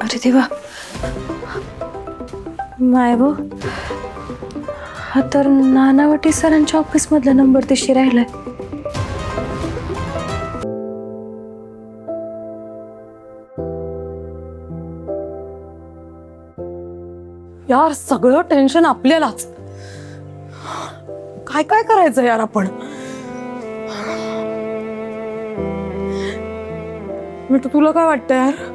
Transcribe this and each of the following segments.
अरे देवा, मायबो हा तर नानावटी सरांच्या ऑफिस मधला नंबर तशी राहिलाय. यार सगळं टेन्शन आपल्यालाच. काय काय करायचं यार आपण. मिठू तुला काय वाटतं यार.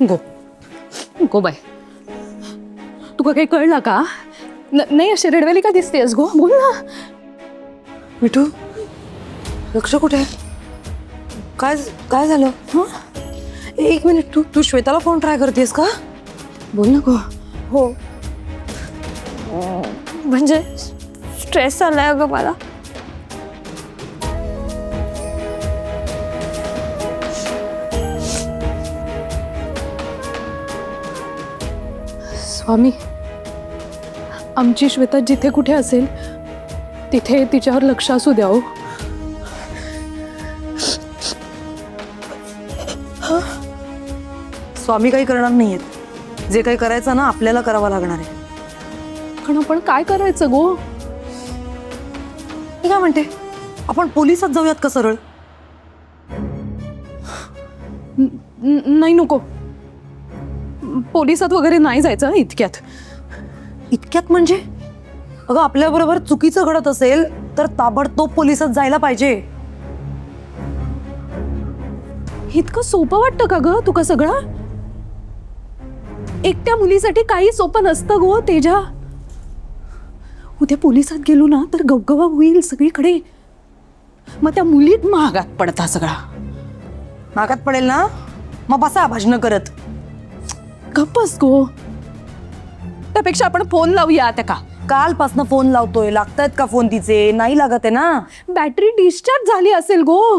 गो गो बाय, तुका काही कळलं का. नाही अशी रडवेली का दिसतेस गो, बोल ना. मिठू, लक्ष कुठे आहे? काय काय झालं? एक मिनिट, तू श्वेताला फोन ट्राय करतेस का? बोल ना गो. हो, म्हणजे स्ट्रेस आलाय अगं मला. स्वामी, आमची श्वेता जिथे कुठे असेल तिथे तिच्यावर लक्ष असू द्या हो. स्वामी काही करणार नाहीयेत. जे काही करायचं ना आपल्याला करावं लागणार आहे. पण आपण काय करायचं गो. मी काय म्हणते, आपण पोलिसात जाऊयात का सरळ? नाही नको, पोलिसात वगैरे नाही जायचं इतक्यात. इतक्यात म्हणजे? अगं आपल्या बरोबर चुकीचं घडत असेल तर ताबडतोब पोलिसात जायला पाहिजे. इतकं सोपं वाटतं का ग तुका सगळं. एकट्या मुलीसाठी काही सोपं नसतं गो तेजा. उद्या पोलिसात गेलो ना तर गवगवा होईल सगळीकडे. मग त्या मुलीत महागात पडता सगळा. मागात पडेल ना, मग बसा भाषण करत. गप्पस गो. त्यापेक्षा आपण फोन लावूया त्या का. कालपासनं फोन लावतोय. लागतायत का फोन तिचे? नाही लागत आहे ना. बॅटरी डिस्चार्ज झाली असेल गो.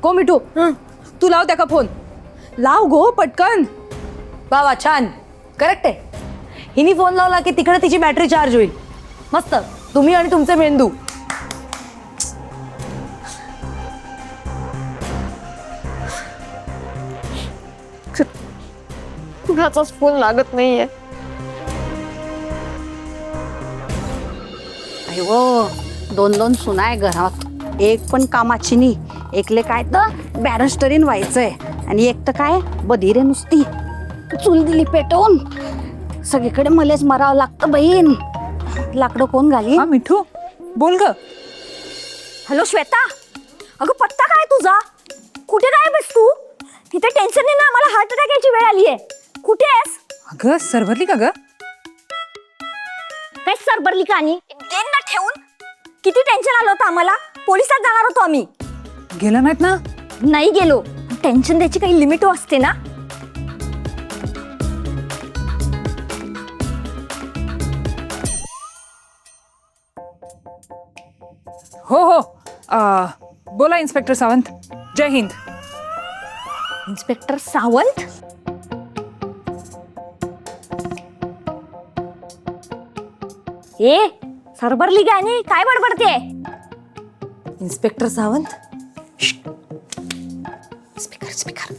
गो मिठू, तू लाव त्या का फोन. लाव गो पटकन. वा वा, छान, करेक्ट आहे. हिनी फोन लावला की तिकडे तिची बॅटरी चार्ज होईल. मस्त, तुम्ही आणि तुमचे मेंदू. कुणाचाच फोन लागत नाहीये. अयो, दोन दोन सुना आहे घरात. एक पण कामाची नाही. एकले काय तर बॅरिस्टरीन व्हायचंय आणि एक तर काय बधीरे नुसती. चूल दिली पेटवून. सगळीकडे मलाच मरावं लागतं बहीण. लाकडं कोण घाली. हा मिठू, बोल ग. हॅलो श्वेता, अगं पत्ता काय तुझा. कुठे काय बस तू. तिथे टेन्शन नाही ना, मला हार्ट अटॅक यायची वेळ आली आहे. कुठे आहेस. अगं सरभरली का ग. काय सरबरली का आणि देन ना ठेवून. किती टेन्शन आलं होतं आम्हाला. पोलिसात जाणार होतो आम्ही. गेला नाहीत ना. नाही गेलो. टेन्शन द्यायची काही लिमिट असते ना. हो हो, बोला इन्स्पेक्टर सावंत. जय हिंद. इन्स्पेक्टर सावंत. ए सरबरली गाणी काय बडबडते. इन्स्पेक्टर सावंत. Speaker speaker.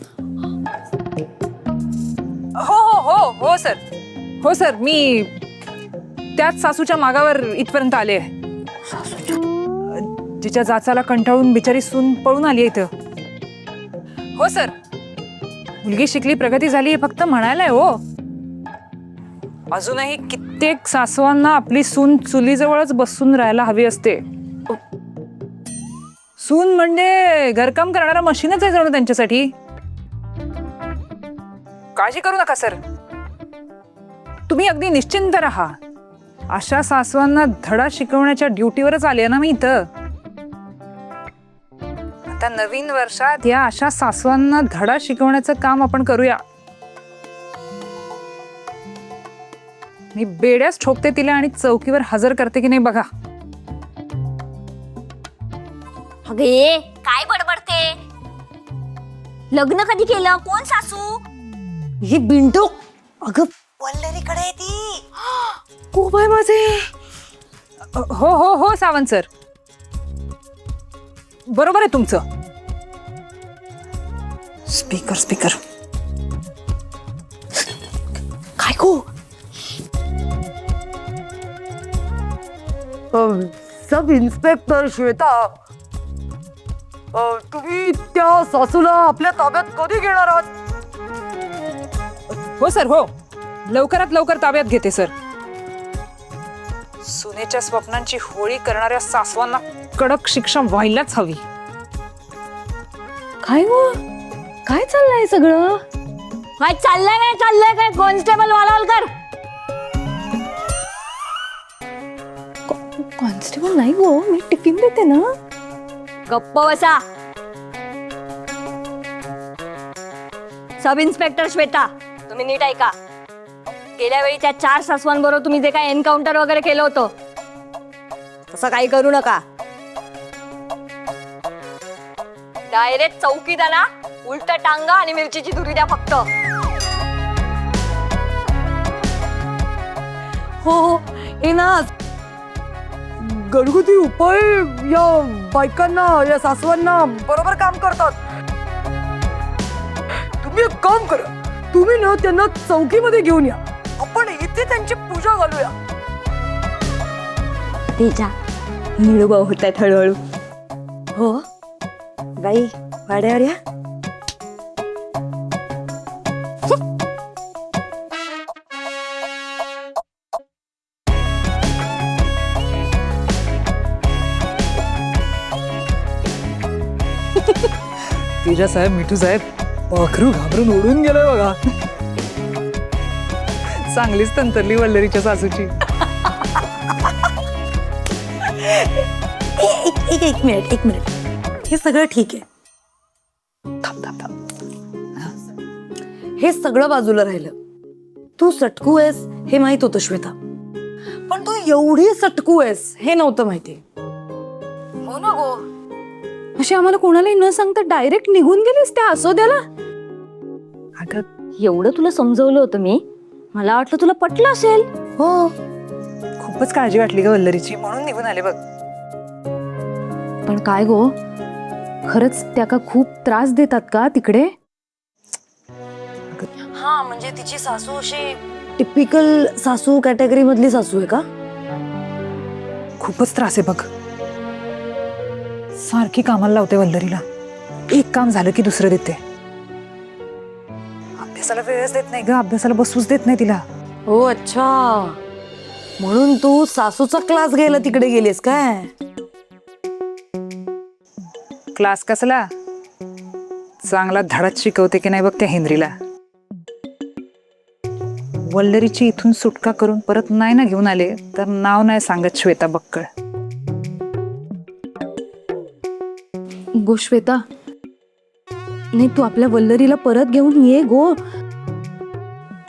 हो हो हो हो सर. हो सर, मी त्याच सासूच्या मागावर इथपर्यंत आले. जिच्या जाचाला कंटाळून बिचारी सून पळून आली इथं. हो सर, मुलगी शिकली, प्रगती झाली, फक्त म्हणायलाय हो. अजूनही कित्येक सासवांना आपली सून चुलीजवळच बसून राहायला हवी असते. सून म्हणजे घरकाम करणारा मशीनच आहे जणू त्यांच्यासाठी. काळजी करू नका सर, तुम्ही अगदी निश्चिंत राहा. अशा सासवांना धडा शिकवण्याच्या ड्युटीवरच आले ना मी इथं. आता नवीन वर्षात या अशा सासवांना धडा शिकवण्याचं काम आपण करूया. मी बेड्याच ठोकते तिला आणि चौकीवर हजर करते की नाही बघा. अगे काय बडबडते? लग्न कधी केलं? कोण सासू? ही बिंटू अगं वल्लरीकडे आहे ती. ओ बाय माझे. हो हो हो सावंत सर, बरोबर आहे तुमचं. स्पीकर स्पीकर काय को सब इन्स्पेक्टर श्वेता, तुम्ही त्या सासूला आपल्या ताब्यात कधी घेणार आहात? हो सर, हो, लवकरात लवकर ताब्यात घेते सर. सुनेच्या स्वप्नांची होळी करणाऱ्या सासवांना कडक शिक्षा व्हायलाच हवी. काय हो, काय चाललंय सगळं? काय चाललंय काय कॉन्स्टेबल वालावलकर? कॉन्स्टेबल नाही गो, मी टिफिन देते ना. गप्प बसा. सब इन्स्पेक्टर श्वेता, तुम्ही नीट ऐका. गेल्या वेळी त्या 4 सासवांबरोबर तुम्ही जे काय एन्काउंटर वगैरे केलं होतं, तसं काही करू नका. डायरेक्ट चौकीत आणा, उलट टांगा आणि मिरचीची धुरी द्या फक्त. हो हे ना घरगुती उपाय या बायकांना, या सासवांना बरोबर काम करतात. तुम्ही एक काम करा, तुम्ही ना त्यांना चौकीमध्ये घेऊन या, आपण इथे त्यांची पूजा घालूया. तेजा निळूबा होत आहेत हळूहळू. हो बाई वाड्यावर या. तेजा साहेब, मिठू साहेब, पाखरू घाबरून उडून गेलोय बघा. चांगलीच तंतरली वल्लरीच्या सासूची. एक मिनिट हे सगळं ठीक आहे. थांब थांब थांब. हे सगळं बाजूला राहिलं. तू सटकू आहेस हे माहित होतं श्वेता, पण तू एवढी सटकू आहेस हे नव्हतं माहिती. हो ना गो. अशी आम्हाला कोणालाही न सांगता डायरेक्ट निघून गेलीस त्या असोद्याला. अगं, एवढं तुला समजवलं होतं मी, मला वाटलं तुला पटलं असेल. हो खूपच काळजी वाटली ग वल्लरीची, म्हणून निघून आले बघ. पण काय गो, खरंच त्या का खूप त्रास देतात का तिकडे? हा म्हणजे तिची सासू अशी टिपिकल सासू कॅटेगरी मधली सासू आहे का? खूपच त्रास आहे बघ. सारखी कामाला लावते वल्लरीला, एक काम झालं की दुसरं देते. अभ्यासाला वेळच देत नाही ग, अभ्यासाला बसूच देत नाही तिला. हो अच्छा, म्हणून तू सासूचा क्लास घ्यायला तिकडे गेलीस काय? क्लास कसला, चांगला धडाच शिकवते की नाही बघ त्या हेनरीला. वल्लरीची इथून सुटका करून परत नाही ना घेऊन आले तर नाव नाही सांगत श्वेता बक्कळ. गो श्वेता, नाही तू आपल्या वल्लरीला परत घेऊन ये गो,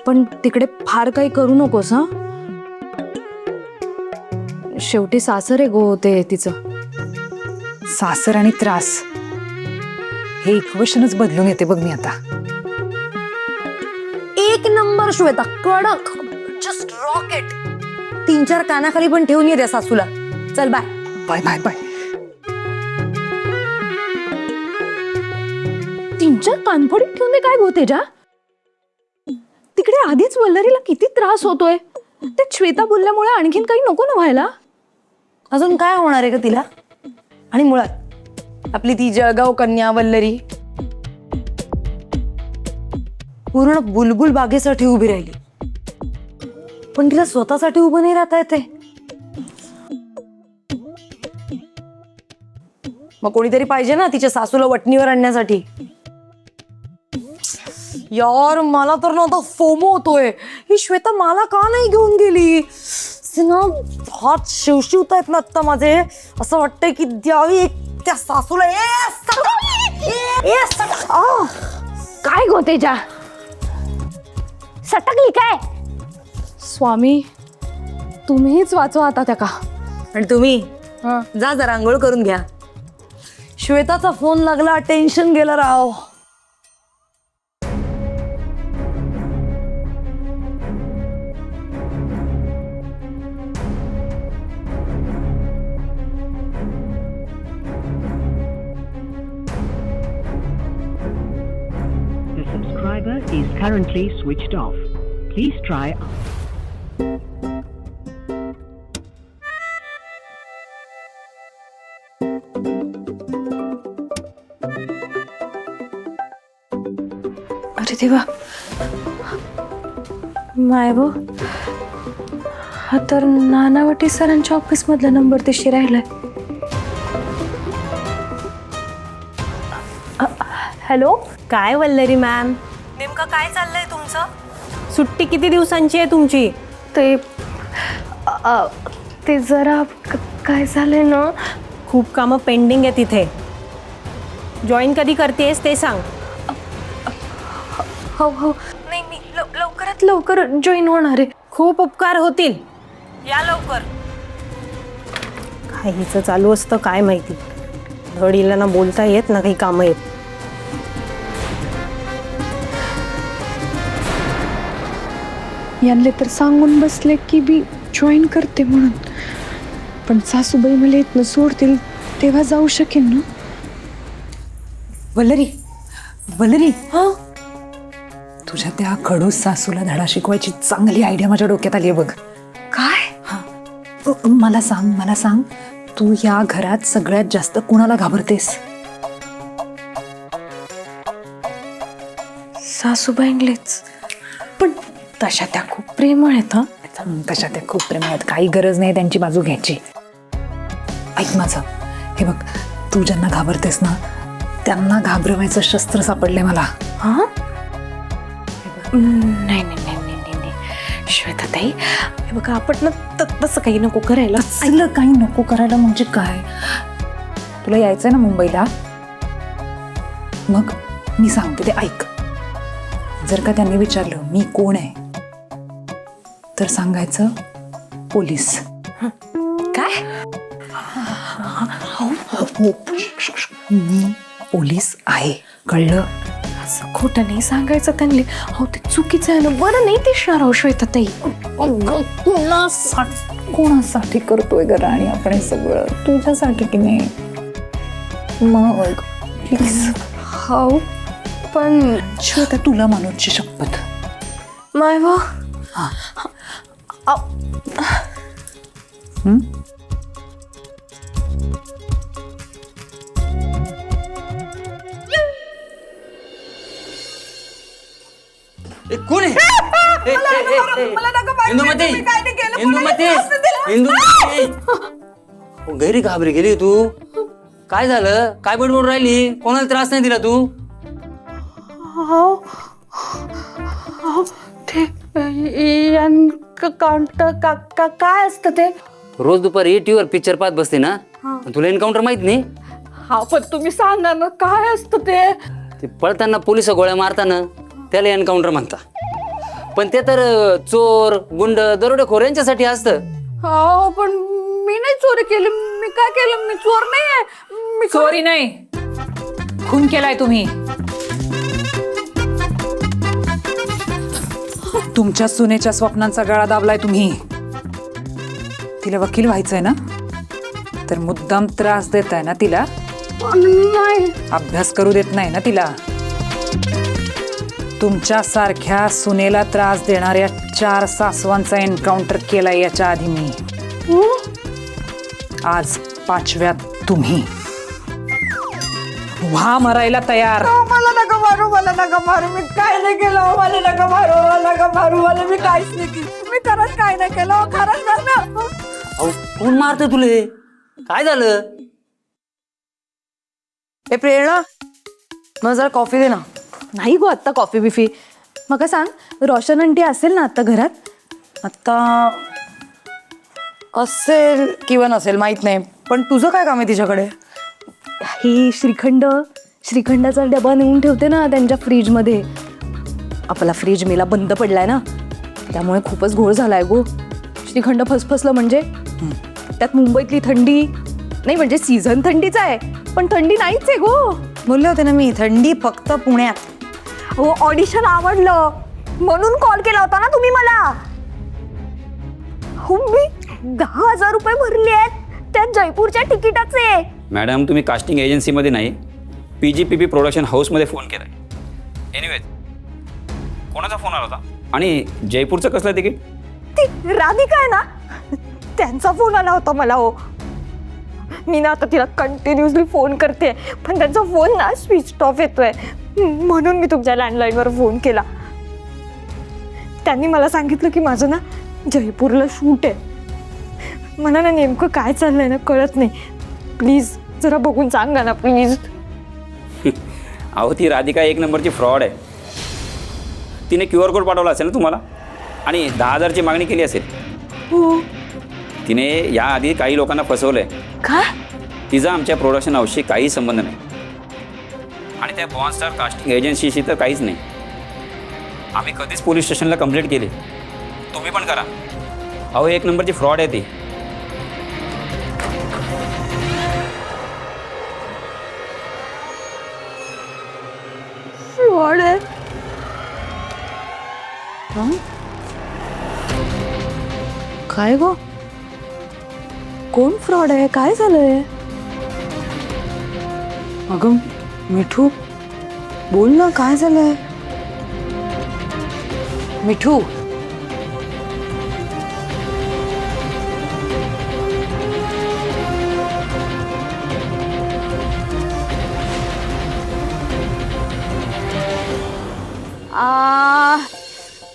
पण तिकडे फार काही करू नकोस. हा, शेवटी सासर आहे गो ते तिचं. सासर आणि त्रास हे इक्वेशनच बदलून येते बघ मी आता. एक नंबर श्वेता, कडक, जस्ट रॉकेट. 3-4 कानाखाली पण ठेवून ये त्या सासूला. चल बाय बाय बाय बाय. 3-4 कानफडीत ठेवून दे काय गो तेजा. तिकडे आधीच वल्लरीला किती त्रास होतोय, ते श्वेता बोलल्यामुळे आणखीन काही नको ना व्हायला. अजून काय होणार आहे का तिला? आणि मुळात आपली ती जळगाव कन्या वल्लरी पूर्ण बुलबुल बागेसाठी उभी राहिली, पण तिला स्वतःसाठी उभं नाही राहता येते. मग कोणीतरी पाहिजे ना तिच्या सासूला वटणीवर आणण्यासाठी. यार मला तर ना आता फोमो होतोय, ही श्वेता मला का नाही घेऊन गेली. ना हात शिवशिवतायत ना आता माझे. असं वाटतंय की द्यावी एक त्या सासूला. काय गो तेजा, सटकली काय? स्वामी तुम्हीच वाचवा आता त्या का. आणि तुम्ही जा जरा आंघोळ करून घ्या. श्वेताचा फोन लागला, टेन्शन गेलं राव. The subscriber is currently switched off. Please try. अरे देवा, मायबो, हा तर नानावटी सरांच्या ऑफिस मधला नंबर तशी राहिलाय. हॅलो. काय वल्लरी मॅम, नेमकं काय चाललंय तुमचं? सुट्टी किती दिवसांची आहे तुमची? ते जरा काय झालंय ना, खूप कामं पेंडिंग आहे तिथे. जॉईन कधी करतेस ते सांग. हो हो, नाही मी लवकरात लवकर जॉईन होणार आहे. खूप उपकार होतील. या लवकर. काय हिचं चालू असतं काय माहिती. धडीला ना बोलता येत ना काही कामं येत. यांले तर सांगून बसले की मी जॉईन करते म्हणून, पण सासूबाई मला इथनं सोडतील तेव्हा जाऊ शकेन ना. वल्लरी, वल्लरी, हा, तुझ्या त्या खडूस सासूला धडा शिकवायची चांगली आयडिया माझ्या डोक्यात आली आहे बघ. काय? मला सांग, तू या घरात सगळ्यात जास्त कुणाला घाबरतेस? सासूबाईंलेच. पण तशा त्या खूप प्रेमळ आहेत. तशा त्या खूप प्रेम आहेत, काही गरज नाही त्यांची बाजू घ्यायची. ऐक माझं, हे बघ, तू ज्यांना घाबरतेस ना त्यांना घाबरवायचं शस्त्र सापडलंय मला. हा, नाही नाही नाही नाही नाही श्वेताताई, हे बघा, आपण ना तसं काही नको करायला. ऐकलं, काही नको करायला म्हणजे काय? तुला यायचंय ना मुंबईला? मग मी सांगते ते ऐक. जर का त्यांनी विचारलं मी कोण आहे तर सांगायचं पोलीस. काय? मी पोलीस आहे, कळलं? असं खोटं नाही सांगायचं त्यांनी. हो, ते चुकीचं आहे ना. बरं नाही दिसणार हो श्वेताताई. कोणासाठी करतोय ग राणी आपण हे सगळं? तुझ्यासाठी की नाही? मग प्लीज. हो, पण श्वेता, तुला मनोजची शपथ. माय वा. कोण आहे? इंदुमती, इंदुमती, इंदुमती. घरी घाबरी गेली तू? काय झालं? काय बडबड राहिली? कोणाला त्रास नाही दिला तू? हो, ते काय असतं ते? रोज दुपारी टीव्हीवर पिक्चर पाहत बसते ना, तुला एन्काउंटर माहित नाही? हा, पण तुम्ही सांगा ना काय असतं ते? ते पळताना पोलिस गोळ्या मारताना त्याला एन्काउंटर म्हणता. पण ते तर चोर, गुंड, दरोडेखोर यांच्यासाठी असतं. हो, पण मी नाही चोरी केली. मी काय केलं? मी चोर नाही आहे. मी चोरी नाही, खून केलाय तुम्ही. तुमच्या सुनेच्या स्वप्नांचा गळा दाबलाय तुम्ही. तिला वकील व्हायचंय ना, तर मुद्दाम त्रास देताय ना तिला. नाही. अभ्यास करू देत नाही ना तिला. तुमच्या सारख्या सुनेला त्रास देणाऱ्या 4 सासवांचा एन्काउंटर केलाय याच्या आधी मी. आज 5व्यात तुम्ही. व्हा मरायला तयार. मला नका मारू, मला नका मारू. मी काय नाही केलं. मला नका मारू, मला नका मारू. मला मी काहीच नाही केलं. मी खरंच काय नाही केलं. खरंच नाही ना. अहो, कोण मारतं तुले? काय झालं? ए प्रेरणा, मला जरा कॉफी दे ना. नाही गो, आत्ता कॉफी बिफी. मग सांग, रोशन आंटी असेल ना आता घरात? आता असेल किंवा नसेल माहित नाही, पण तुझं काय काम आहे तिच्याकडे? ही श्रीखंडाचा डबा नेऊन ठेवते ना त्यांच्या फ्रीजमध्ये. आपला फ्रीज मेला बंद पडलाय ना, त्यामुळे खूपच घोळ झालाय गो. श्रीखंड फसफसलं म्हणजे त्यात मुंबईतली थंडी नाही म्हणजे सीझन थंडीचा आहे पण थंडी नाहीच आहे गो. बोलले होते ना मी, थंडी फक्त पुण्यात. हो ऑडिशन आवडलं म्हणून कॉल केला होता ना तुम्ही मला. हो मी 10,000 रुपये भरले आहेत त्या जयपूरच्या तिकिटाचे. मॅडम तुम्ही कास्टिंग एजन्सीमध्ये नाही PGPP प्रोडक्शन हाऊसमध्ये फोन केला आहे. एनिवेज कोणाचा फोन आला होता आणि जयपूरचं कसलं तिकीट? ती राधिका आहे ना त्यांचा फोन आला होता मला. हो मी ना आता तिला कंटिन्युअसली फोन करते पण त्यांचा फोन ना स्विच ऑफ येतोय म्हणून मी तुमच्या लँडलाईनवर फोन केला. त्यांनी मला सांगितलं की माझं ना जयपूरला शूट आहे. मला ना नेमकं काय चाललंय ना कळत नाही. प्लीज जरा बघून सांगा ना प्लीज. अहो ती राधिका एक नंबरची फ्रॉड आहे. तिने QR कोड पाठवला असेल ना तुम्हाला आणि 10,000ची मागणी केली असेल. हो तिने याआधी काही लोकांना फसवलं आहे. काय? तिचा आमच्या प्रोडक्शन हाऊसशी काही संबंध नाही आणि त्या बॉन्स्टार कास्टिंग एजन्सीशी तर काहीच नाही. आम्ही कधीच पोलीस स्टेशनला कंप्लेंट केली. तुम्ही पण करा. अहो एक नंबरची फ्रॉड आहे ती. फ्रॉड आहे? काय गो कोण फ्रॉड आहे काय झालंय? अगं मिठू बोल ना, काय झालंय? मिठू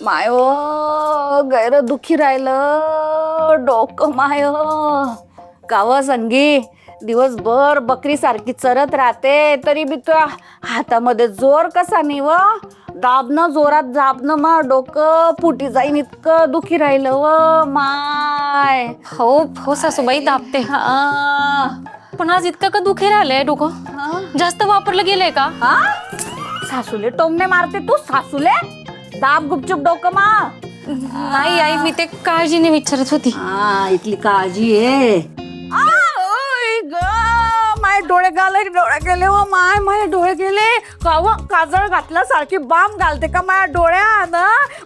माय गैर दुखी राहिलं डोकं माय. गावा संगी दिवसभर बकरी सारखी चरत राहते तरी बी तुझ्या हातामध्ये जोर कसा नाही व. दाबणं जोरात दाबणं मा डोकं फुटी जाईन इतकं दुखी राहिलं व माय. हो हो सासूबाई दाबते पण आज इतकं का दुखे राहिलंय डोकं? जास्त वापरलं गेलंय का? सासूले टोमणे मारते तू सासूले. दाब गुपचूप डोकं मा. नाही आई मी ते काळजीने विचारत होती. इथली काळजी आहे. माय डोळे गेले व माय डोळे गेले. काजळ घातल्यासारखी बाम घालते का माझ्या डोळ्यात?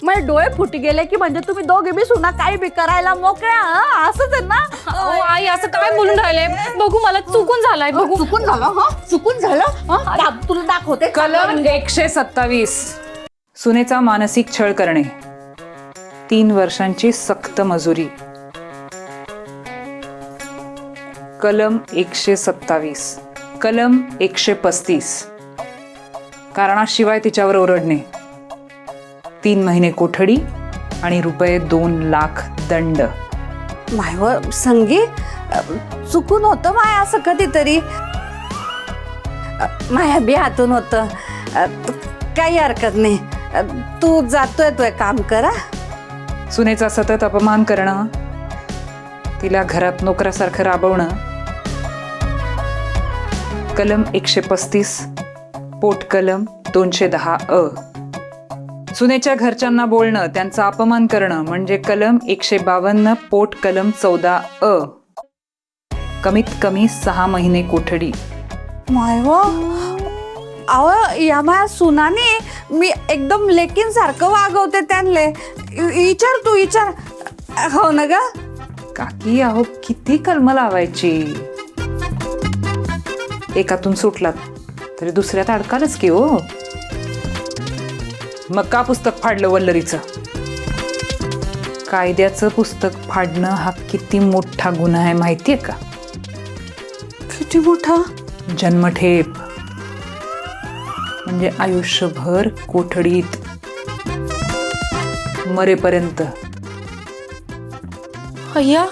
माझे डोळे फुटी गेले की म्हणजे तुम्ही दोघे बी सुना काही बी करायला मोकळ्या. असंच आहे ना? अहो, आई असं काय बोलून राहिले? बघू मला चुकून झालाय. बघू चुकून झालं चुकून झालं. तुला दाखवते. कलम 127 सुनेचा मानसिक छळ करणे, 3 वर्षांची सक्त मजुरी. कलम 127. कलम 135 कारणाशिवाय तिच्यावर ओरडणे, 3 महिने कोठडी आणि रुपये 2 लाख दंड. मायवर संगी चुकून होतं माय असं कधीतरी. माया बी हातून होतं. काही हरकत नाही. तू जातोय तो काम करा. सुनेचा सतत अपमान करणं, तिला घरात नोकरासारखं राबवणं. कलम 135 पोटकलम 210 सुनेच्या घरच्यांना बोलणं, त्यांचा अपमान करणं म्हणजे कलम 152 पोटकलम 14 कमीत कमी 6 महिने कोठडी. मायवा अहो या माझ्या सुनाने मी एकदम लेकीन सारखं वागवते त्यांले. विचार तू विचार. हो ना ग काकी, अहो किती कलम लावायची? एकातून सुटलात तरी दुसऱ्यात अडकालच की हो. मग का पुस्तक फाडलं वल्लरीचं? कायद्याचं पुस्तक फाडणं हा किती मोठा गुन्हा आहे माहितीये का? किती मोठा? जन्मठेप म्हणजे आयुष्यभर कोठडीत, मरेपर्यंत. अय्या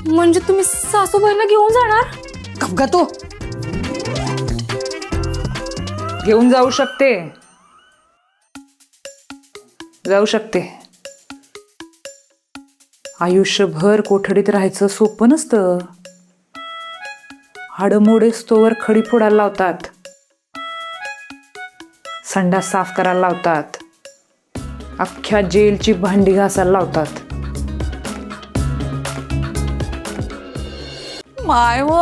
म्हणजे तुम्ही सासूबाईंना घेऊन जाणार? गप्पा तो. घेऊन जाऊ शकते, जाऊ शकते. आयुष्यभर कोठडीत राहायचं सोपं नसतं. हाडमोडे स्तोवर खडी फोडायला लावतात, संडास साफ करायला लावतात, अख्ख्या जेलची भांडी घासायला लावतात. माय व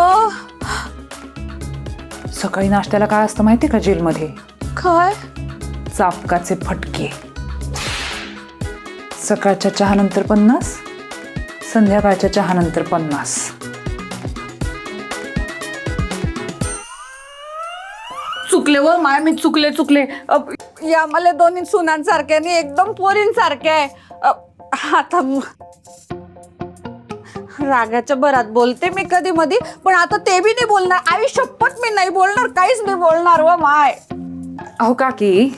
सकाळी नाश्त्याला काय असतं माहिती का जेलमध्ये? काय? चापकाचे फटके. सकाळच्या चहानंतर 50, संध्याकाळच्या चहानंतर 50. चुकले व माय, मी चुकले. या मला दोन्ही सुनांसारखे आणि एकदम पोरींसारखे आहे. आता रागाच्या भरात बोलते मी कधी मधी, पण आता ते बी नाही बोलणार. आई शपथ मी नाही बोलणार, काहीच नाही बोलणार व माय. अहो काकी,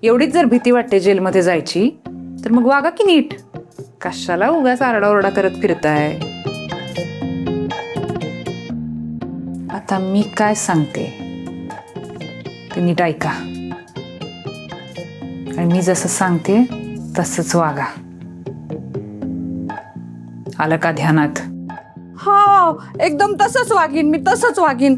एवढीच जर भीती वाटते जेलमध्ये जायची तर मग वागा की नीट. कशाला उगाच आरडाओरडा करत फिरताय? आता मी काय सांगते ते नीट ऐका आणि मी जसं सांगते तसंच वागा. आलं का ध्यानात? हा, एकदम तसंच वागीन मी, तसंच वागीन.